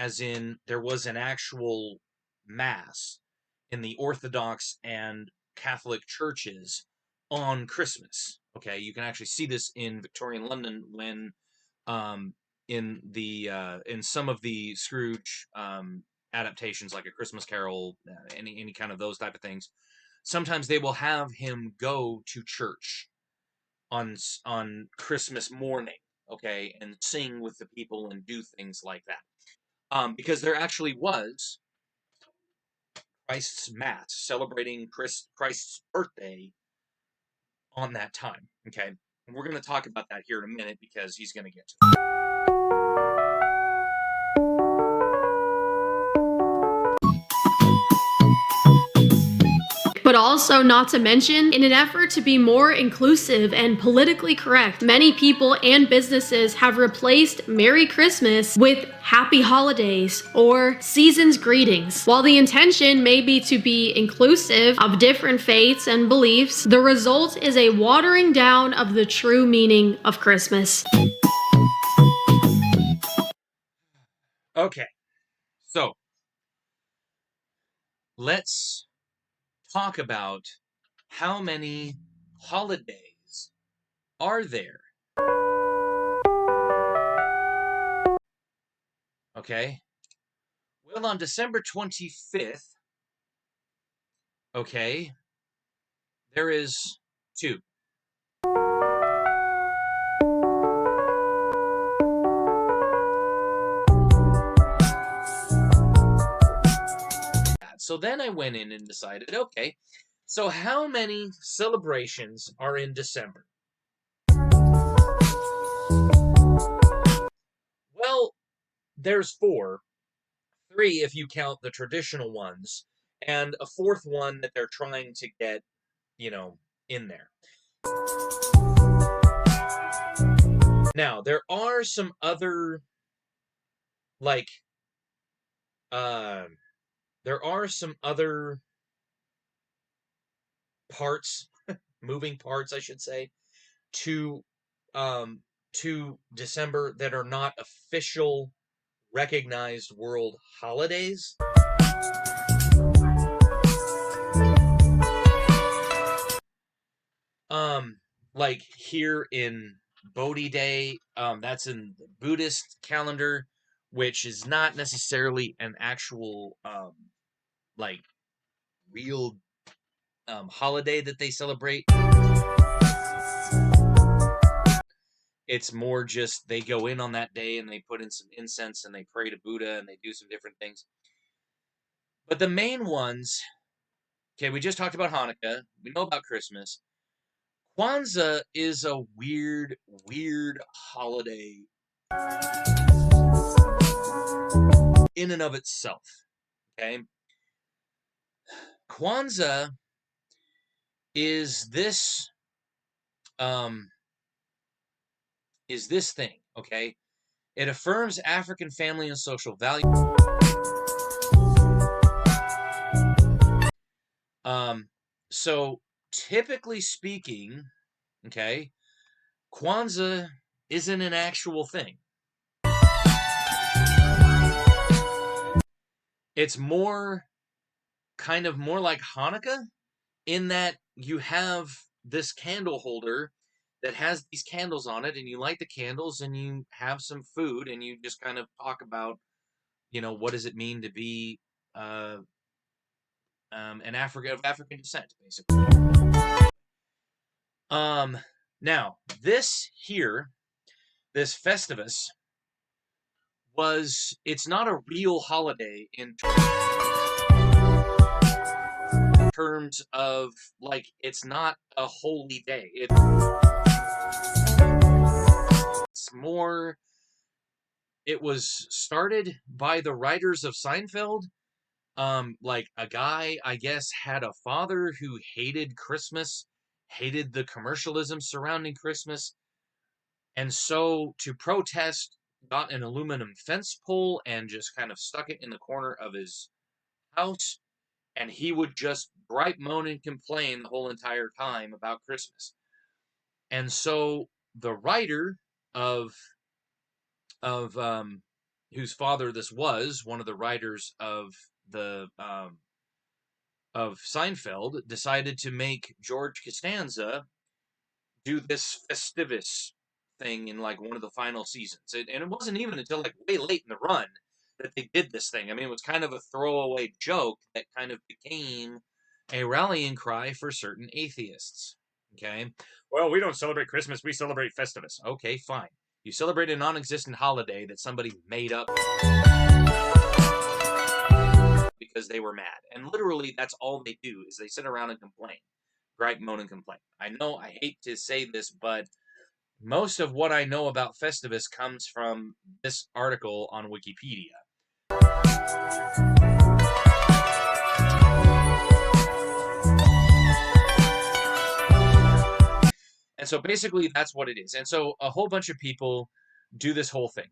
as in there was an actual mass in the Orthodox and Catholic churches on Christmas. Okay, you can actually see this in Victorian London when um, in some of the Scrooge adaptations, like A Christmas Carol, any kind of those type of things. Sometimes they will have him go to church on Christmas morning, okay, and sing with the people and do things like that. Because there actually was Christ's Mass celebrating Christ's birthday on that time. Okay, and we're going to talk about that here in a minute because he's going to get to it. But also, not to mention, in an effort to be more inclusive and politically correct, many people and businesses have replaced Merry Christmas with Happy Holidays or Season's Greetings. While the intention may be to be inclusive of different faiths and beliefs, the result is a watering down of the true meaning of Christmas. Okay, so let's talk about how many holidays are there. Okay, well, on December 25th, okay, there is 2. So then I went in and decided, okay, so how many celebrations are in December? Well, there's 4. 3 if you count the traditional ones, and a 4th one that they're trying to get, in there. Now, there are some other, like, there are some other parts, moving parts, I should say, to um to December that are not official recognized world holidays. Like here in Bodhi Day, that's in the Buddhist calendar, which is not necessarily an actual like real holiday that they celebrate. It's more just they go in on that day and they put in some incense and they pray to Buddha and they do some different things. But the main ones, okay, we just talked about Hanukkah. We know about Christmas. Kwanzaa is a weird, weird holiday in and of itself. Okay. Kwanzaa is this thing, okay? It affirms African family and social values. So typically speaking, okay, Kwanzaa isn't an actual thing. It's more like Hanukkah in that you have this candle holder that has these candles on it and you light the candles and you have some food and you just kind of talk about, what does it mean to be of African descent, basically. Now, this Festivus it's not a real holiday in terms of, like, it's not a holy day. It's more, it was started by the writers of Seinfeld. Like a guy, I guess, had a father who hated Christmas, hated the commercialism surrounding Christmas, and so to protest, got an aluminum fence pole and just kind of stuck it in the corner of his house, and he would just gripe, moan, and complain the whole entire time about Christmas. And so the writer of whose father this was, one of the writers the of Seinfeld, decided to make George Costanza do this Festivus thing in like one of the final seasons. And it wasn't even until like way late in the run that they did this thing. I mean, it was kind of a throwaway joke that kind of became a rallying cry for certain atheists. Okay? Well, we don't celebrate Christmas, we celebrate Festivus. Okay, fine. You celebrate a non existent holiday that somebody made up because they were mad. And literally, that's all they do is they sit around and complain. Gripe, moan, and complain. I know I hate to say this, but most of what I know about Festivus comes from this article on Wikipedia. And so basically that's what it is. And so a whole bunch of people do this whole thing.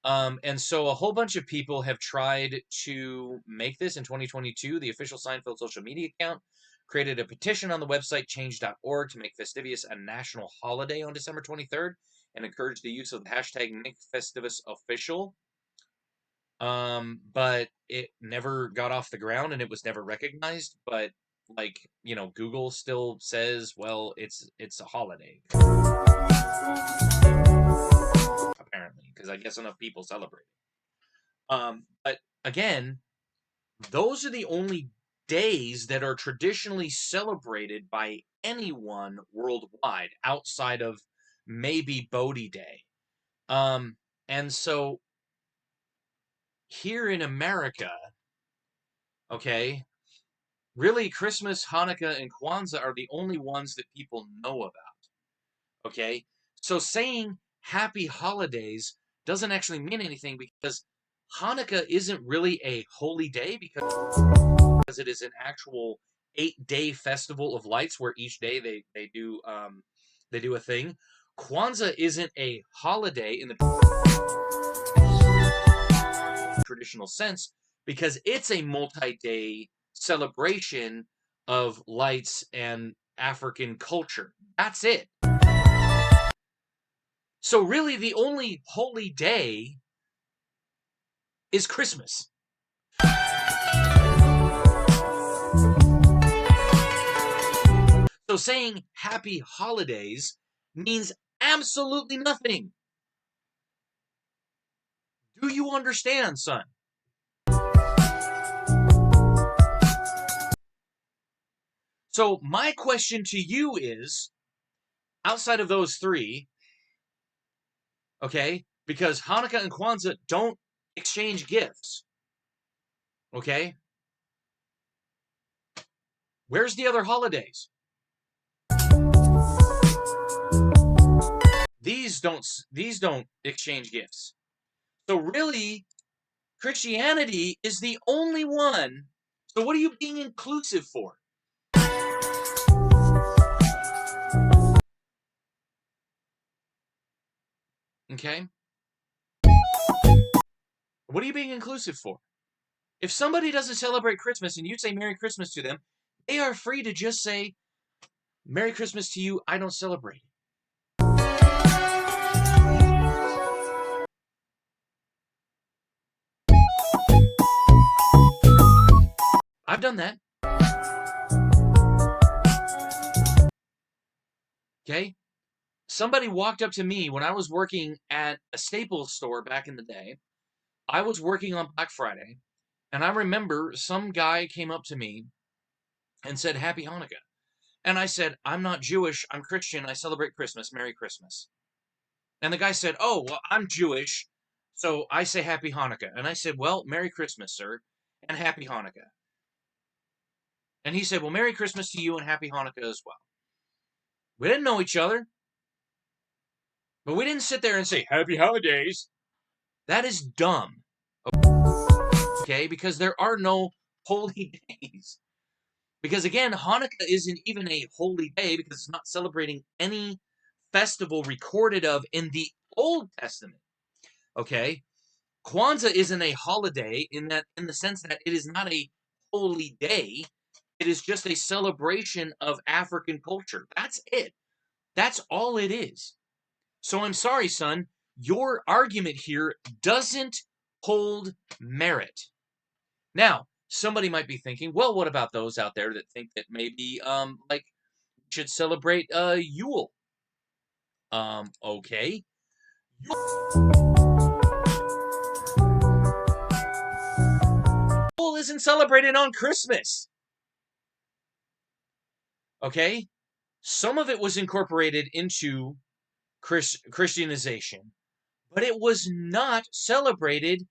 And so a whole bunch of people have tried to make this in 2022. The official Seinfeld social media account created a petition on the website change.org to make Festivus a national holiday on December 23rd and encouraged the use of the hashtag MakeFestivusOfficial. But it never got off the ground and it was never recognized. But like, you know, Google still says, well, it's a holiday. Apparently, because I guess enough people celebrate it. But again, those are the only days that are traditionally celebrated by anyone worldwide outside of maybe Bodhi Day. And so here in America, okay, really Christmas, Hanukkah, and Kwanzaa are the only ones that people know about. Okay, so saying happy holidays doesn't actually mean anything because Hanukkah isn't really a holy day because it is an actual 8-day festival of lights where each day they do a thing. Kwanzaa isn't a holiday in the traditional sense because it's a multi-day celebration of lights and African culture. That's it. So really the only holy day is Christmas. So saying happy holidays means absolutely nothing. Do you understand, son? So my question to you is, outside of those three, okay, because Hanukkah and Kwanzaa don't exchange gifts, okay? Where's the other holidays? These don't exchange gifts. So really, Christianity is the only one. So what are you being inclusive for? Okay? What are you being inclusive for? If somebody doesn't celebrate Christmas and you say Merry Christmas to them, they are free to just say, Merry Christmas to you, I don't celebrate it. I've done that. Okay? Somebody walked up to me when I was working at a Staples store back in the day. I was working on Black Friday, and I remember some guy came up to me and said, Happy Hanukkah. And I said, I'm not Jewish, I'm Christian, I celebrate Christmas, Merry Christmas. And the guy said, oh, well, I'm Jewish, so I say Happy Hanukkah. And I said, well, Merry Christmas, sir, and Happy Hanukkah. And he said, well, Merry Christmas to you and Happy Hanukkah as well. We didn't know each other, but we didn't sit there and say, Happy Holidays. That is dumb. Okay, because there are no holy days. Because again, Hanukkah isn't even a holy day because it's not celebrating any festival recorded of in the Old Testament. Okay? Kwanzaa isn't a holiday in the sense that it is not a holy day. It is just a celebration of African culture. That's it. That's all it is. So I'm sorry, son. your argument here doesn't hold merit. Now, somebody might be thinking, well, what about those out there that think that maybe, like, we should celebrate Yule? Okay. Yule isn't celebrated on Christmas. Okay? Some of it was incorporated into Christianization, but it was not celebrated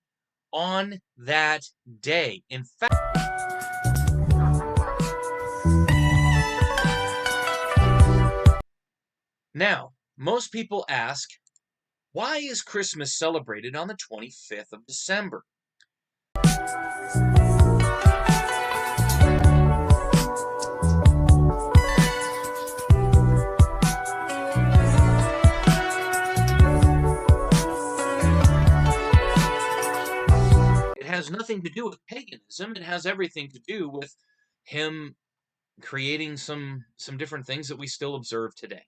on that day. In fact, now, most people ask, why is Christmas celebrated on the 25th of December? It has nothing to do with paganism. It has everything to do with him creating some different things that we still observe today.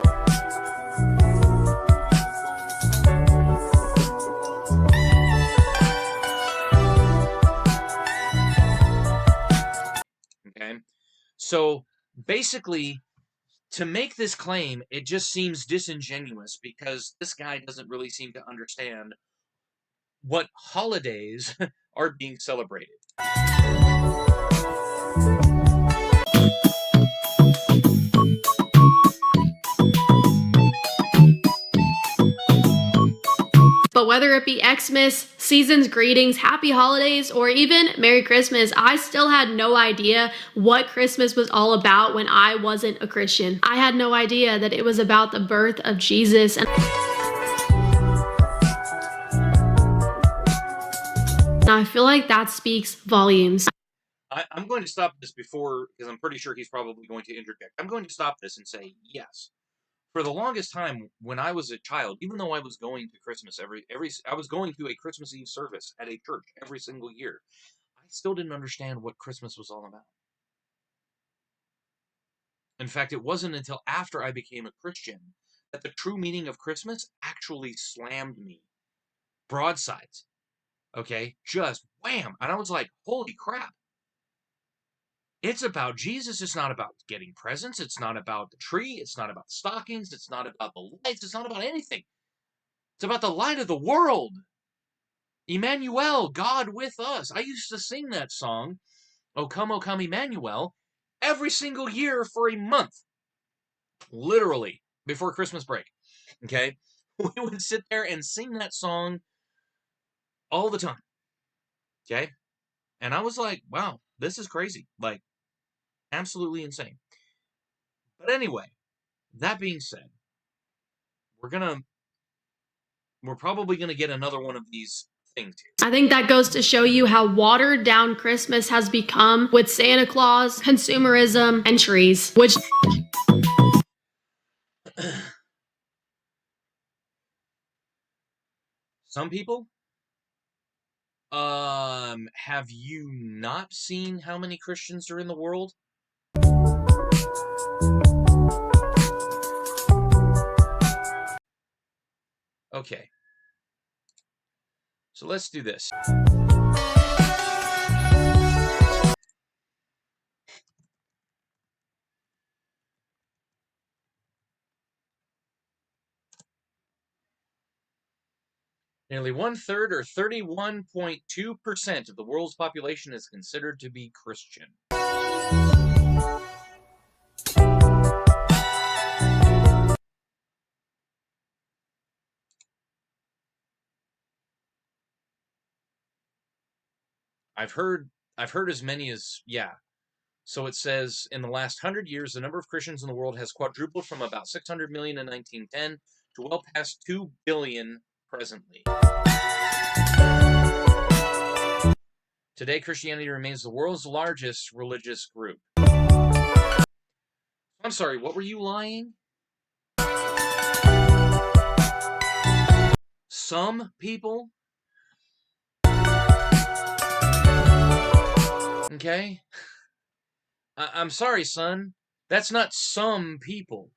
Okay? So basically, to make this claim, it just seems disingenuous because this guy doesn't really seem to understand what holidays are being celebrated. But whether it be Xmas, season's greetings, happy holidays, or even Merry Christmas, I still had no idea what Christmas was all about when I wasn't a Christian. I had no idea that it was about the birth of Jesus. And I feel like that speaks volumes. I'm going to stop this before, because I'm pretty sure he's probably going to interject. I'm going to stop this and say, yes. For the longest time, when I was a child, even though I was going to Christmas I was going to a Christmas Eve service at a church every single year, I still didn't understand what Christmas was all about. In fact, it wasn't until after I became a Christian that the true meaning of Christmas actually slammed me. Broadsides. Okay? Just wham! And I was like, holy crap. It's about Jesus. It's not about getting presents. It's not about the tree. It's not about the stockings. It's not about the lights. It's not about anything. It's about the light of the world. Emmanuel, God with us. I used to sing that song, O come, Emmanuel, every single year for a month. Literally, before Christmas break. Okay? We would sit there and sing that song all the time. Okay? And I was like, wow, this is crazy. Like, absolutely insane. But anyway, that being said, we're probably gonna get another one of these things here. I think that goes to show you how watered down Christmas has become with Santa Claus, consumerism, and trees, which Some people, have you not seen how many Christians are in the world? Okay. So let's do this. Nearly 1/3, or 31.2% of the world's population is considered to be Christian. I've heard as many as, yeah. So it says, in the last 100 years, the number of Christians in the world has quadrupled from about 600 million in 1910 to well past 2 billion presently. Today, Christianity remains the world's largest religious group. I'm sorry, what were you lying? Some people? Okay? I'm sorry, son. That's not some people.